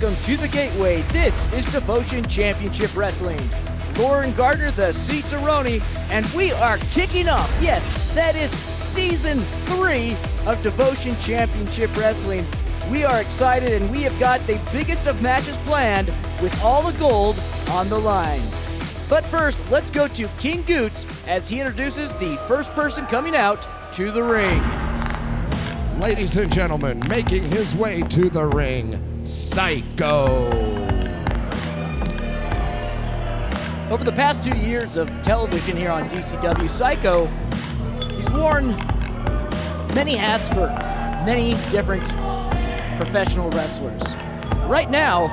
welcome to the Gateway. This is Devotion Championship Wrestling. Lauren Gardner, the Cicerone, and we are kicking off. Yes, that is Season 3 of Devotion Championship Wrestling. We are excited, and we have got the biggest of matches planned with all the gold on the line. But first, let's go to King Goots as he introduces the first person coming out to the ring. Ladies and gentlemen, making his way to the ring, Psycho. Over the past 2 years of television here on DCW, Psycho, he's worn many hats for many different professional wrestlers. Right now,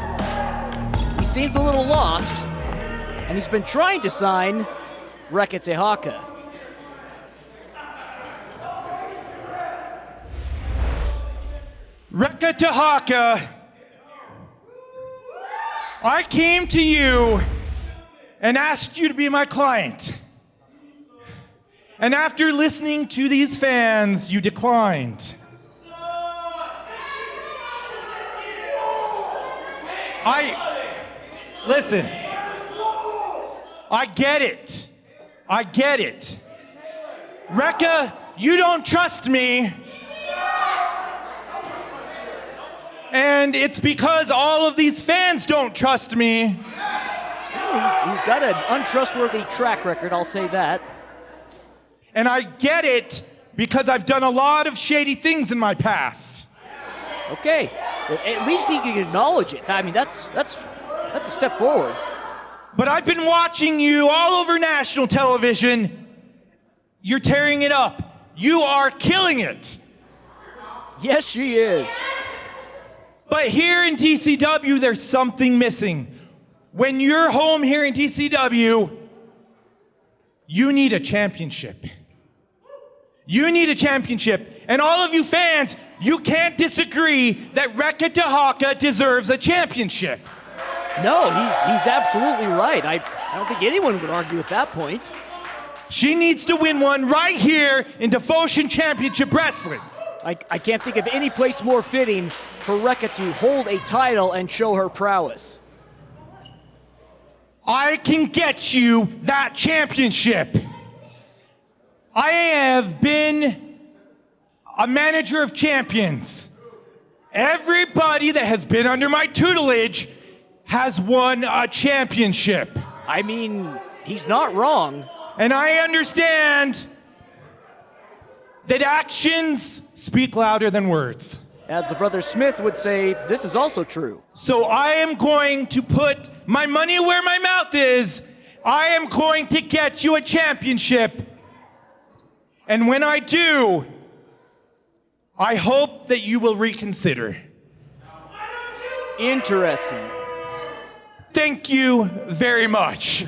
he seems a little lost, and he's been trying to sign Reka Tehaka. Reka Tehaka, I came to you and asked you to be my client. And after listening to these fans, you declined. Listen, I get it. I get it. Rekka, you don't trust me. And it's because all of these fans don't trust me. He's got an untrustworthy track record, I'll say that. And I get it because I've done a lot of shady things in my past. Okay, at least he can acknowledge it. I mean, that's a step forward. But I've been watching you all over national television. You're tearing it up. You are killing it. Yes, she is. But here in DCW, there's something missing. When you're home here in DCW, you need a championship. You need a championship. And all of you fans, you can't disagree that Reka Tehaka deserves a championship. No, he's absolutely right. I don't think anyone would argue with that point. She needs to win one right here in Devotion Championship Wrestling. I can't think of any place more fitting for Rekka to hold a title and show her prowess. I can get you that championship. I have been a manager of champions. Everybody that has been under my tutelage has won a championship. I mean, he's not wrong. And I understand that actions speak louder than words. As the brother Smith would say, this is also true. So I am going to put my money where my mouth is. I am going to get you a championship. And when I do, I hope that you will reconsider. Interesting. Thank you very much.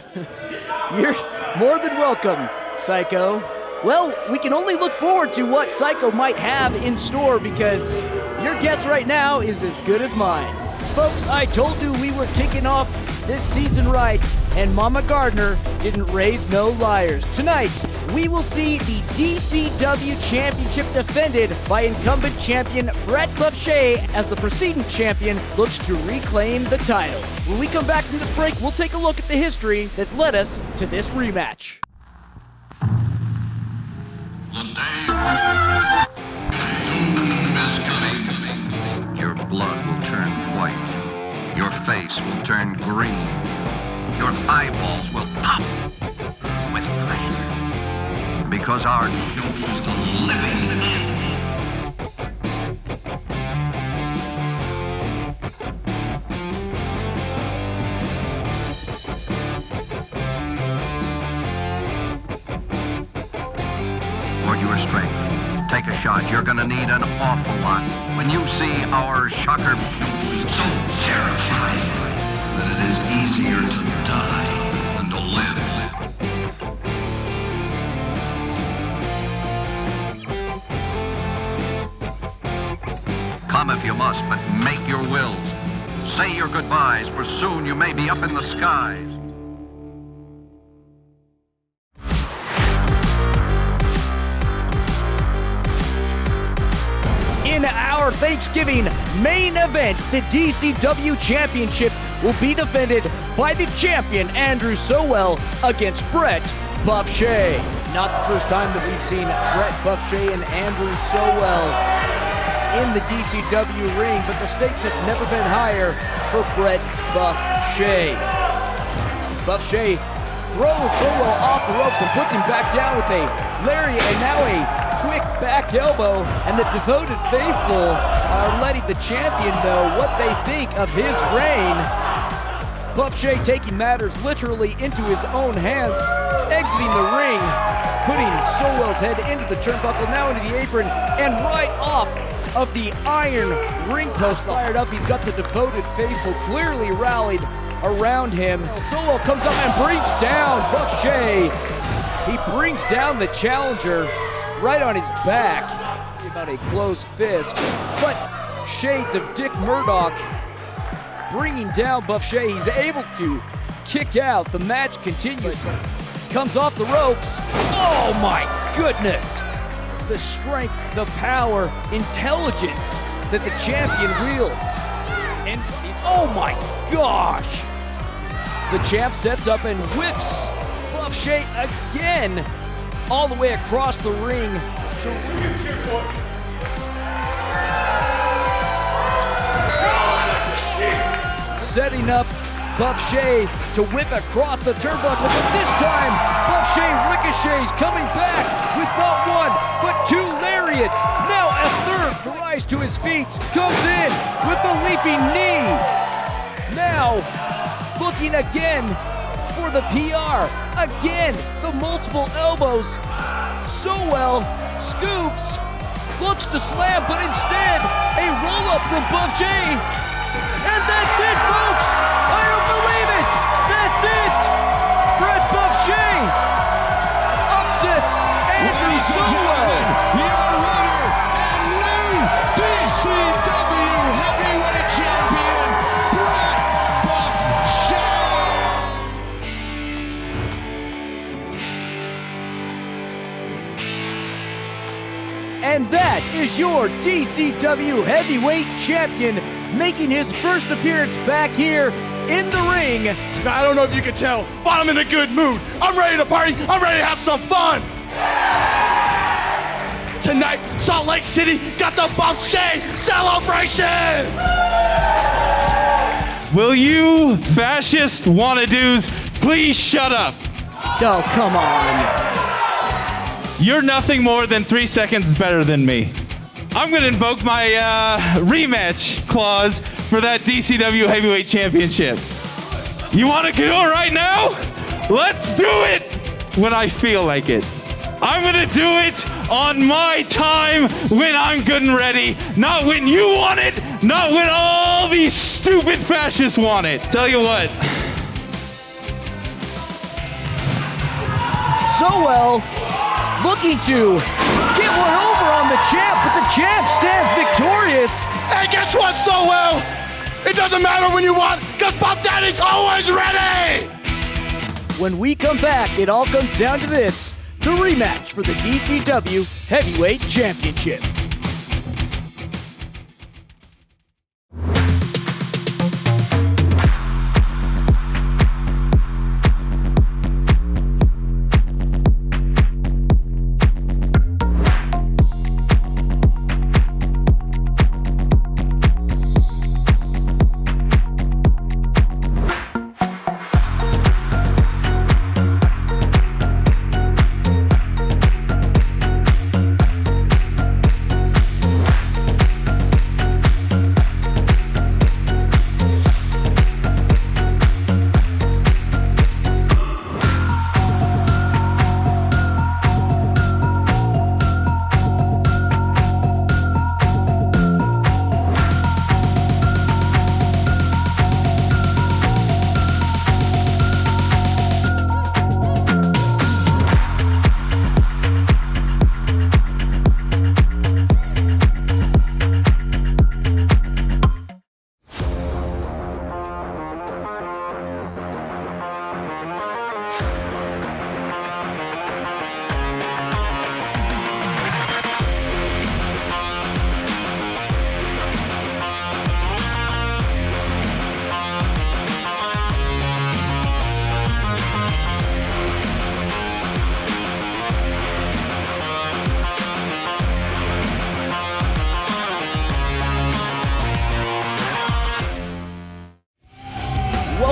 You're more than welcome, Psycho. Well, we can only look forward to what Psycho might have in store because your guess right now is as good as mine. Folks, I told you we were kicking off this season right, and Mama Gardner didn't raise no liars. Tonight, we will see the DCW Championship defended by incumbent champion Brett Buffshay as the preceding champion looks to reclaim the title. When we come back from this break, we'll take a look at the history that's led us to this rematch. The day doom is coming. Your blood will turn white. Your face will turn green. Your eyeballs will pop with pleasure. Because our show's the living end. Your strength. Take a shot. You're gonna need an awful lot. When you see our shocker so terrifying that it is easier to die than to live. Come if you must, but make your wills. Say your goodbyes, for soon you may be up in the skies. In our our Thanksgiving main event, the DCW Championship will be defended by the champion Andrew Sowell against Brett Buffshay. Not the first time that we've seen Brett Buffshay and Andrew Sowell in the DCW ring, but the stakes have never been higher for Brett Buffshay. Buffshay throws Sowell off the ropes and puts him back down with a lariat and now a quick back elbow, and the devoted faithful are letting the champion know what they think of his reign. Buffshay taking matters literally into his own hands, exiting the ring, putting Sowell's head into the turnbuckle, now into the apron, and right off of the iron ring post. Fired up, he's got the devoted faithful clearly rallied around him. Sowell comes up and brings down Buffshay. He brings down the challenger right on his back. About a closed fist, but shades of Dick Murdoch bringing down Buffshay. He's able to kick out. The match continues. Comes off the ropes. Oh my goodness! The strength, the power, intelligence that the champion wields. And it's, oh my gosh! The champ sets up and whips Buffshay again all the way across the ring. Setting up Buffshay to whip across the turnbuckle, but this time Buffshay ricochets, coming back with not one, but two lariats. Now a third to rise to his feet, comes in with the leaping knee. Now looking again for the PR. Again, the multiple elbows. Sowell scoops, looks to slam, but instead a roll-up from Buffshay. And that's it, folks! I don't believe it! That's it! Brett Buffshay upsets Andrew Sowell! Your winner and new DCW Heavyweight Champion, Brett Buffshay! And that is your DCW Heavyweight Champion, making his first appearance back here in the ring. Now, I don't know if you can tell, but I'm in a good mood. I'm ready to party. I'm ready to have some fun. Tonight, Salt Lake City got the Buffshay celebration. Will you fascist wanna-dos please shut up? Oh, come on. You're nothing more than 3 seconds better than me. I'm gonna invoke my rematch clause for that DCW Heavyweight Championship. You wanna go right now? Let's do it when I feel like it. I'm gonna do it on my time when I'm good and ready, not when you want it, not when all these stupid fascists want it. Tell you what. Sowell looking to get one over on the champ, but the champ stands victorious. Hey, guess what, Sowell? It doesn't matter when you want, because Pop Daddy's always ready! When we come back, it all comes down to this, the rematch for the DCW Heavyweight Championship.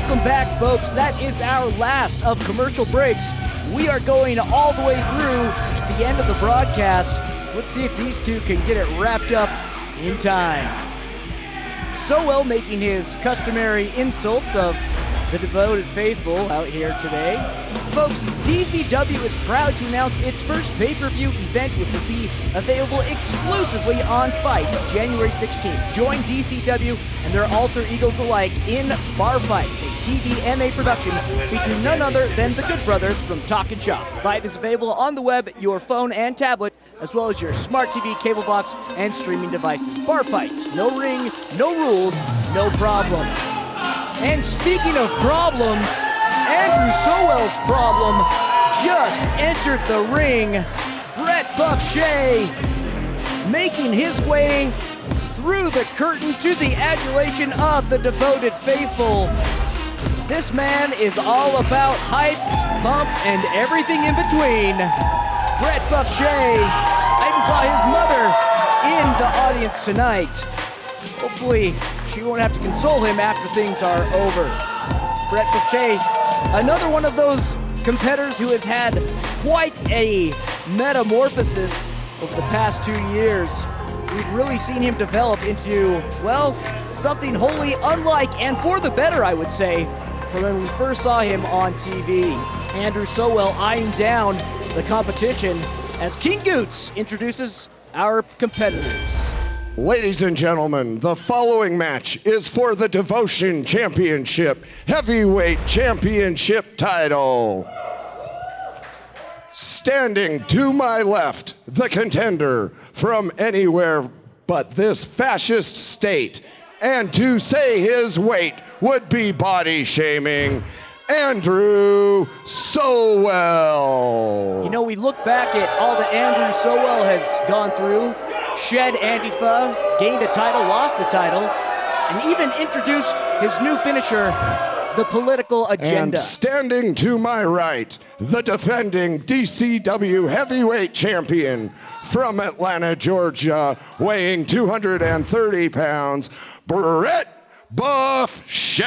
Welcome back, folks. That is our last of commercial breaks. We are going all the way through to the end of the broadcast. Let's see if these two can get it wrapped up in time. Sowell making his customary insults of the devoted faithful out here today. Folks, DCW is proud to announce its first pay-per-view event, which will be available exclusively on Fight January 16th. Join DCW and their alter egos alike in Bar Fights, a TV MA production featuring none other than the Good Brothers from Talk and Shop. Fight is available on the web, your phone and tablet, as well as your smart TV, cable box, and streaming devices. Bar Fights, no ring, no rules, no problem. And speaking of problems, Andrew Sowell's problem just entered the ring. Brett Buffshay making his way through the curtain to the adulation of the devoted faithful. This man is all about hype, pump, and everything in between. Brett Buffshay, I even saw his mother in the audience tonight. Hopefully, she won't have to console him after things are over. Brett Buffshay, another one of those competitors who has had quite a metamorphosis over the past 2 years. We've really seen him develop into, well, something wholly unlike and for the better, I would say, from when we first saw him on TV. Andrew Sowell eyeing down the competition as King Goots introduces our competitors. Ladies and gentlemen, the following match is for the Devotion Championship Heavyweight Championship title. Standing to my left, the contender from anywhere but this fascist state, and to say his weight would be body shaming, Andrew Sowell. You know, we look back at all that Andrew Sowell has gone through. Shed Antifa, gained a title, lost a title, and even introduced his new finisher, the political agenda. And standing to my right, the defending DCW heavyweight champion from Atlanta, Georgia, weighing 230 pounds, Brett Buffshay. A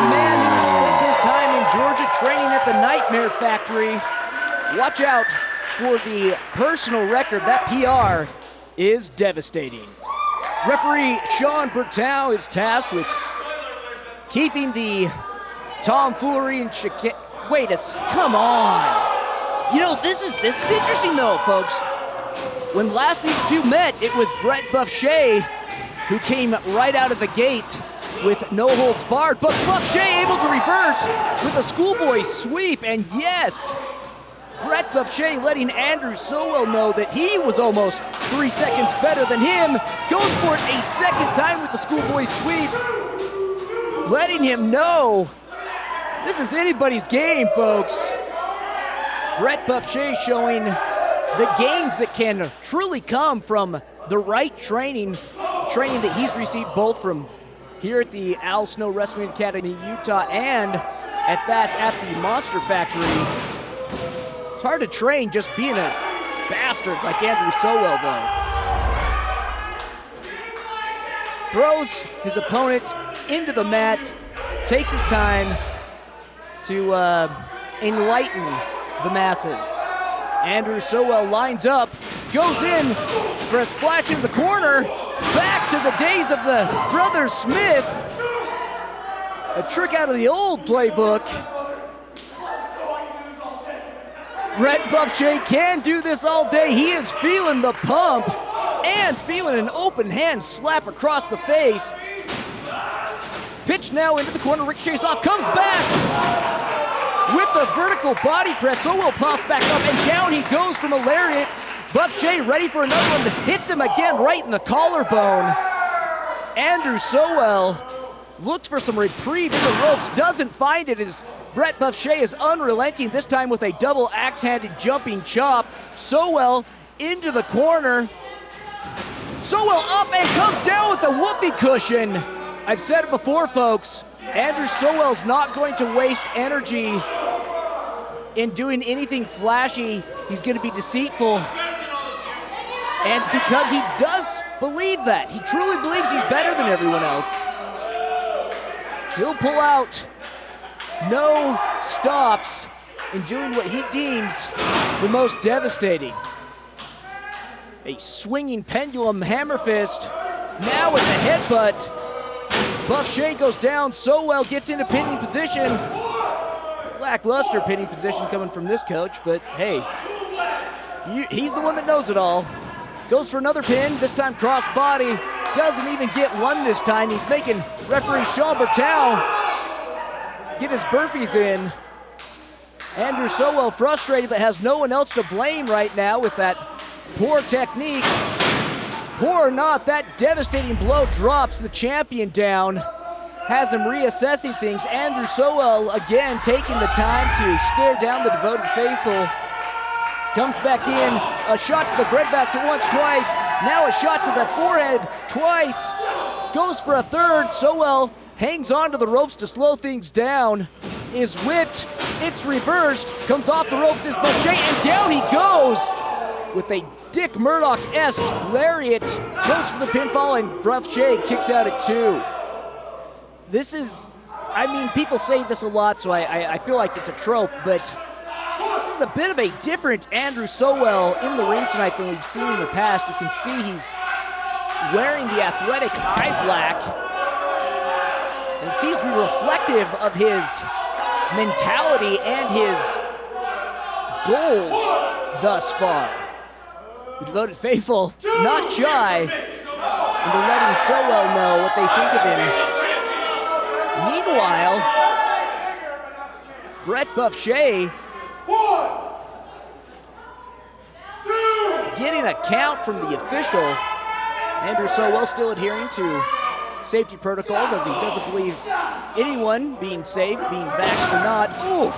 man who spent his time in Georgia training at the Nightmare Factory. Watch out for the personal record. That PR is devastating. Referee Sean Bertow is tasked with keeping the tomfoolery and chicane. Come on. You know, this is interesting though, folks. When last these two met, it was Brett Buffshay who came right out of the gate with no holds barred, but Buffshay able to reverse with a schoolboy sweep, and yes, Brett Buffshay letting Andrew Sowell know that he was almost 3 seconds better than him, goes for it a second time with the schoolboy sweep, letting him know this is anybody's game, folks. Brett Buffshay showing the gains that can truly come from the right training that he's received both from here at the Al Snow Wrestling Academy, Utah, and at the Monster Factory. It's hard to train just being a bastard like Andrew Sowell, though. Throws his opponent into the mat, takes his time to enlighten the masses. Andrew Sowell lines up, goes in for a splash into the corner, back to the days of the Brothers Smith. A trick out of the old playbook. Brett Buffshay can do this all day. He is feeling the pump and feeling an open hand slap across the face. Pitch now into the corner, ricochets off, comes back with the vertical body press. Sowell pops back up and down he goes from a lariat. Buffshay ready for another one, hits him again right in the collarbone. Andrew Sowell looks for some reprieve in the ropes, doesn't find it as Brett Buffshay is unrelenting, this time with a double axe-handed jumping chop. Sowell into the corner. Sowell up and comes down with the whoopee cushion. I've said it before, folks. Andrew Sowell's not going to waste energy in doing anything flashy. He's going to be deceitful. And because he does believe that, he truly believes he's better than everyone else. He'll pull out no stops in doing what he deems the most devastating. A swinging pendulum hammer fist. Now with the headbutt. Buffshay goes down. Sowell gets into pinning position. Lackluster pinning position coming from this coach, but hey, he's the one that knows it all. Goes for another pin, this time cross body. Doesn't even get one this time. He's making referee Sean Bertow get his burpees in. Andrew Sowell frustrated but has no one else to blame right now with that poor technique. Poor or not, that devastating blow drops the champion down. Has him reassessing things. Andrew Sowell again taking the time to stare down the devoted faithful. Comes back in, a shot to the breadbasket once, twice. Now a shot to the forehead twice. Goes for a third. Sowell hangs on to the ropes to slow things down. Is whipped, it's reversed. Comes off the ropes, is Buffshay, and down he goes with a Dick Murdoch-esque lariat. Goes for the pinfall, and Buffshay kicks out at 2. This is, I mean, people say this a lot, so I feel like it's a trope, but this is a bit of a different Andrew Sowell in the ring tonight than we've seen in the past. You can see he's wearing the athletic eye black. And it seems to be reflective of his mentality and his goals thus far. The devoted faithful, not shy, into letting Sowell know what they think of him. Meanwhile, Brett Buffshay getting a count from the official. Andrew Sowell still adhering to safety protocols as he doesn't believe anyone being safe, being vaxxed or not. Oof!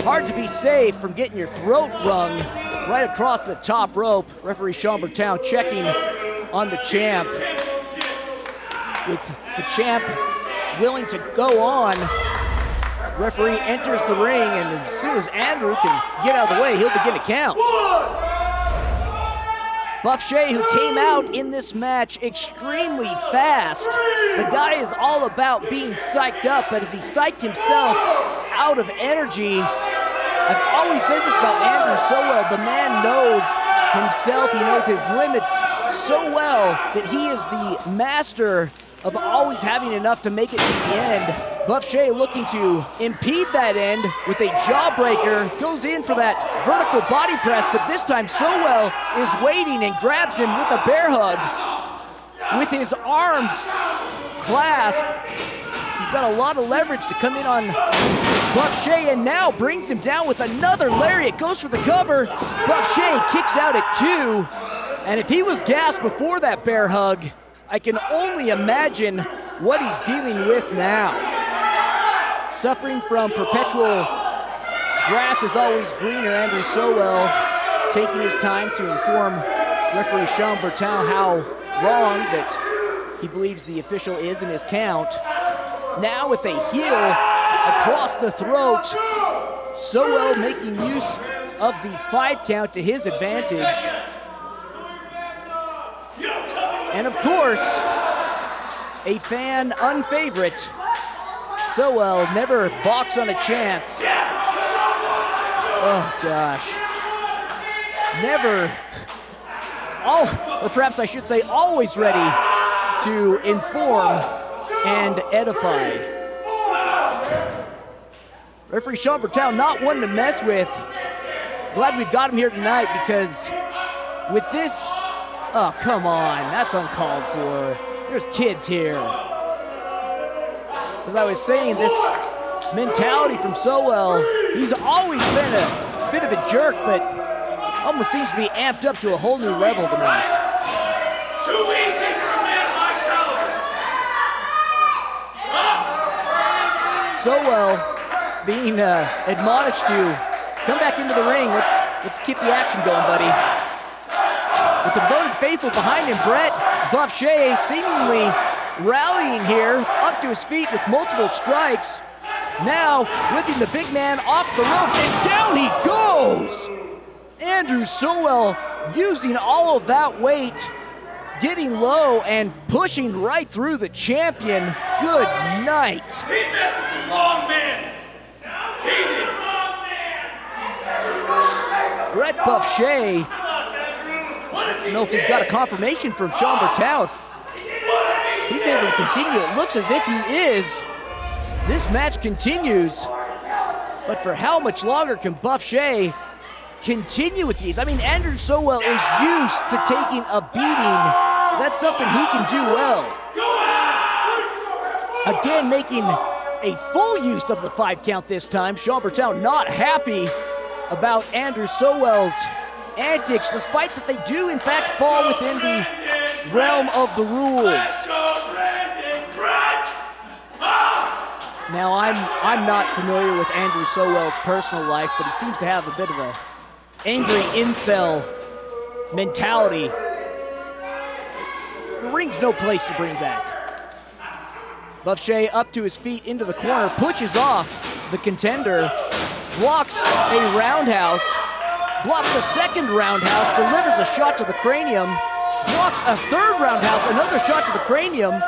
Hard to be safe from getting your throat wrung right across the top rope. Referee Sean Bertow checking on the champ. With the champ willing to go on, referee enters the ring, and as soon as Andrew can get out of the way, he'll begin to count. Buffshay, who came out in this match extremely fast. The guy is all about being psyched up, but as he psyched himself out of energy, I've always said this about Andrew Sowell. The man knows himself, he knows his limits so well that he is the master of always having enough to make it to the end. Buffshay looking to impede that end with a jawbreaker, goes in for that vertical body press, but this time Sowell is waiting and grabs him with a bear hug. With his arms clasped, he's got a lot of leverage to come in on Buffshay, and now brings him down with another lariat, goes for the cover. Buffshay kicks out at 2, and if he was gassed before that bear hug, I can only imagine what he's dealing with now. Suffering from perpetual grass is always greener, Andrew Sowell taking his time to inform referee Sean Bertow how wrong that he believes the official is in his count. Now with a heel across the throat, Sowell making use of the 5 count to his advantage. And of course, a fan unfavorite, Sowell never balks on a chance. Oh gosh. Never, or perhaps I should say always ready to inform and edify. Referee Sean Bertow not one to mess with. Glad we've got him here tonight because with this, oh, come on, that's uncalled for. There's kids here. As I was saying, this mentality from Sowell, he's always been a bit of a jerk, but almost seems to be amped up to a whole new level tonight. Too easy for a man like Caliber. Sowell being admonished to come back into the ring. Let's keep the action going, buddy. With the devoted faithful behind him, Brett Buffshay seemingly rallying here, up to his feet with multiple strikes. Now whipping the big man off the ropes, and down he goes! Andrew Sowell using all of that weight, getting low and pushing right through the champion. Good night. He messed with the wrong man. He did. Brett Buffshay, What if I he don't know if we've got a confirmation from Sean Bertouth. He's able to continue. It looks as if he is. This match continues. But for how much longer can Buffshay continue with these? I mean, Andrew Sowell is used to taking a beating. That's something he can do well. Again, making a full use of the 5 count this time. Sean Bertouth not happy about Andrew Sowell's antics, despite that they do in fact fall within the realm of the rules. Let's go, Brandon Brett! Now, I'm not familiar with Andrew Sowell's personal life, but he seems to have a bit of a angry incel mentality. The ring's no place to bring that. Buffshay up to his feet into the corner, pushes off the contender, blocks a roundhouse, blocks a second roundhouse, delivers a shot to the cranium, blocks a third roundhouse, another shot to the cranium,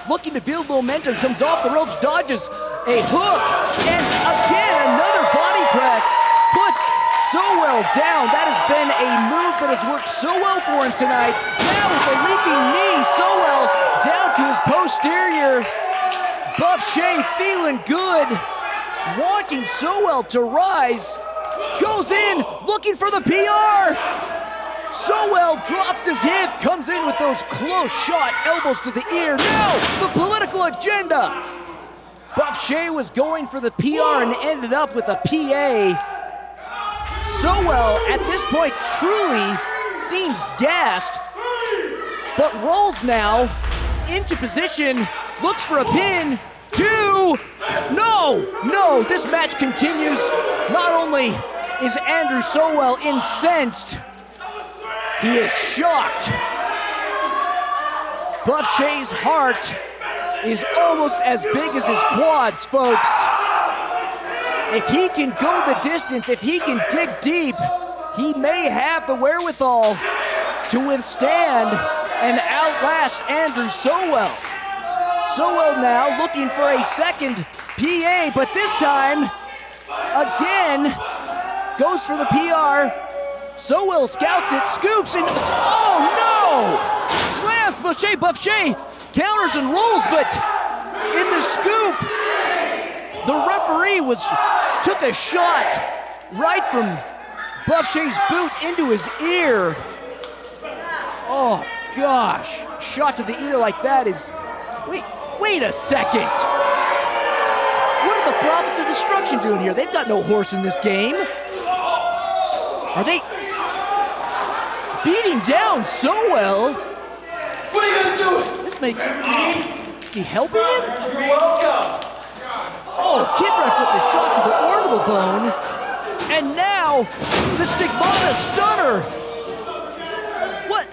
looking to build momentum, comes off the ropes, dodges a hook, and again another body press, puts Sowell down. That has been a move that has worked so well for him tonight. Now with a leaping knee, Sowell down to his posterior. Buffshay feeling good, wanting Sowell to rise, goes in, looking for the PR. Sowell drops his hip, comes in with those close shot elbows to the ear. Now, the political agenda. Buffshay was going for the PR and ended up with a PA. Sowell, at this point, truly seems gassed, but rolls now into position, looks for a pin. 2, no, this match continues. Not only is Andrew Sowell incensed, he is shocked. Buffshay's heart is almost as big as his quads, folks. If he can go the distance, if he can dig deep, he may have the wherewithal to withstand and outlast Andrew Sowell. Sowell now looking for a second PA, but this time, again, goes for the PR. Sowell scouts it, scoops, and oh no! Slams Buffshay. Buffshay counters and rolls, but in the scoop, the referee took a shot right from Buffshay's boot into his ear. Oh gosh, shot to the ear like that is, wait a second. What are the Prophets of Destruction doing here? They've got no horse in this game. Are they beating down Sowell? What are you guys doing? This makes him, is he helping him? You're welcome. Oh, Kidref with the shot to the orbital bone. And now, the Stigmata Stunner. What?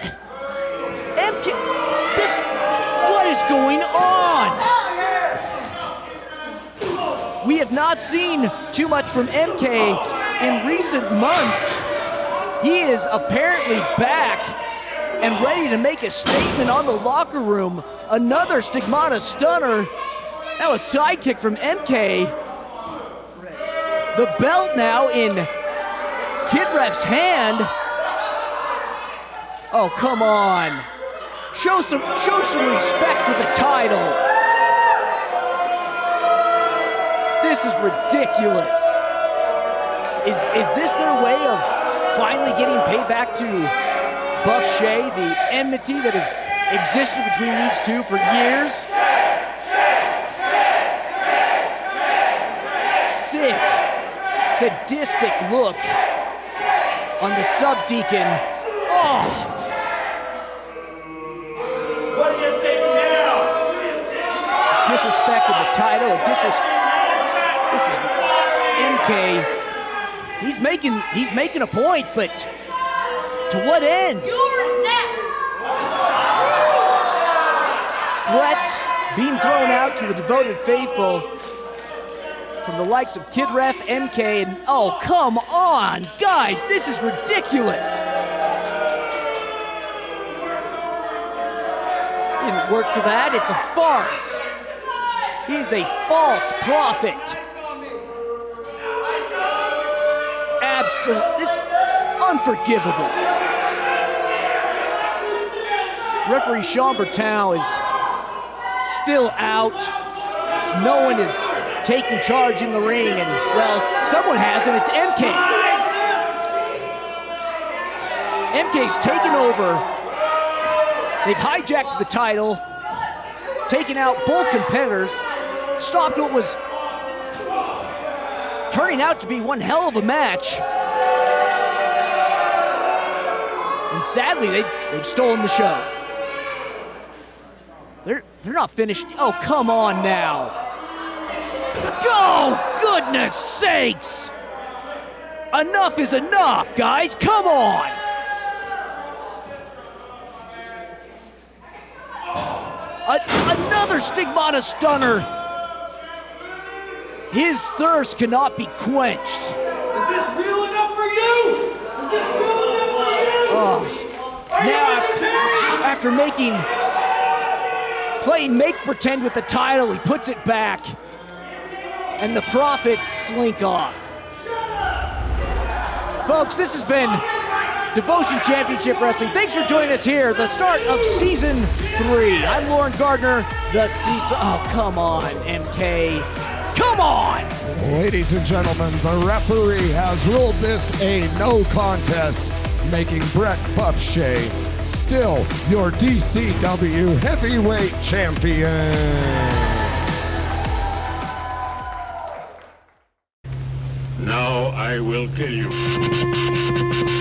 What is going on? We have not seen too much from MK in recent months. He is apparently back and ready to make a statement on the locker room. Another Stigmata Stunner. That was sidekick from MK. The belt now in Kidref's hand. Oh, come on. Show some respect for the title. This is ridiculous. Is this their way of finally getting paid back to Buffshay, the enmity that has existed between these two for years? Sick, sadistic look on the subdeacon. Oh! What do you think now? Disrespected the title, this is MK. He's making a point, but to what end? You're next. Threats being thrown out to the devoted faithful from the likes of Kidref, MK, and oh, come on, guys, this is ridiculous. Didn't work for that, it's a farce. He's a false prophet. Absolutely, this unforgivable. Referee Sean Bertow is still out. No one is taking charge in the ring, and well, someone has, and it's MK. MK's taken over. They've hijacked the title, taken out both competitors, stopped what was turning out to be one hell of a match. And sadly, they've stolen the show. They're not finished. Oh, come on now. Oh, goodness sakes! Enough is enough, guys. Come on! Another Stigmata stunner. His thirst cannot be quenched. Is this real enough for you? Is this real enough for you? Are you entertained? After playing make pretend with the title, he puts it back, and the Profits slink off. Folks, this has been Devotion Championship Wrestling. Thanks for joining us here, the start of Season 3. I'm Lauren Gardner, the Season... Oh, come on, MK. Come on! Ladies and gentlemen, the referee has ruled this a no contest, making Brett Buffshay still your DCW Heavyweight Champion. Now I will kill you.